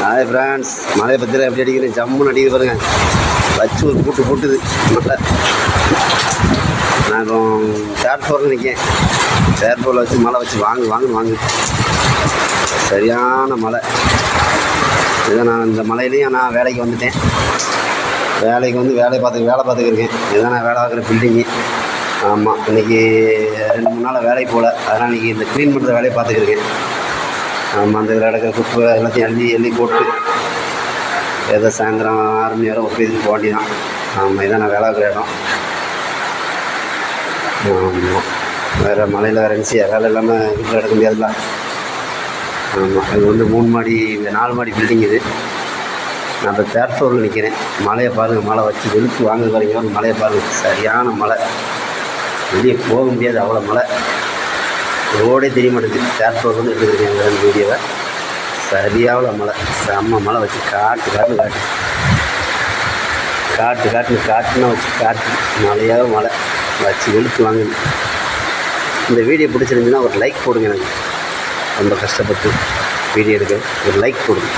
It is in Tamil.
ஹாய் ஃப்ரெண்ட்ஸ், மழையை பற்றியில் எப்படி அடிக்கிறேன்? ஜம்முன்னு அடிக்குது பாருங்கள். வச்சு ஒரு கூட்டு போட்டுது மழை. நான் இப்போ தேர்ட் ஃப்ளோரில் நிற்கேன். தேர்ட் ஃப்ளோரில் வச்சு மழை வச்சு வாங்கு சரியான மழை. இதை நான் இந்த மழையிலையும் நான் வேலைக்கு வந்துட்டேன். வேலைக்கு வந்து வேலை பார்த்துக்கிருக்கேன். இதுதான் நான் வேலை பார்க்குற பில்டிங்கு. ஆமாம், இன்றைக்கி 2-3 நாள் வேலைக்கு போகல. அதனால் இன்றைக்கி இந்த க்ளீன் பண்ணுற வேலையை பார்த்துக்கிருக்கேன். ஆமாம், அந்த கிடக்கிற குப்பை எல்லாத்தையும் அள்ளி போட்டு ஏதோ சாயந்தரம் 6 மணி வரை ஒரு இதுக்கு போக வேண்டியதான். ஆமாம், இதான் நான் வேலை பார்க்குற இடம். ஆமாம், வேறு மழையில் வேறு இருந்துச்சு, வேலை இல்லாமல் வீட்டில் எடுக்க முடியாதுல்ல. ஆமாம், இது வந்து 4 மாடி பில்டிங். இது நான் இப்போ தேர்ட் ஃப்ளோரில் நிற்கிறேன். மழையை பாருங்கள், மழை வச்சு வெளுத்து வாங்க பாருங்க. மழையை பாருங்கள், சரியான மழை. வெளியே போக முடியாது, அவ்வளோ மழை. ரோடே தெரிய மாட்டேங்குது. தேர்ட் ஃப்ளோர் வந்து எடுத்துக்கிட்டேன் இந்த வீடியோவை. சரியாக மழை, செம்ம மழை வச்சு காட்டுன்னா வச்சு மழையாக மழை வச்சு வெளுத்து வாங்குது. இந்த வீடியோ பிடிச்சிருந்துச்சுன்னா ஒரு லைக் போடுங்க. எனக்கு ரொம்ப கஷ்டப்பட்டு வீடியோ எடுக்க ஒரு லைக் போடுங்க.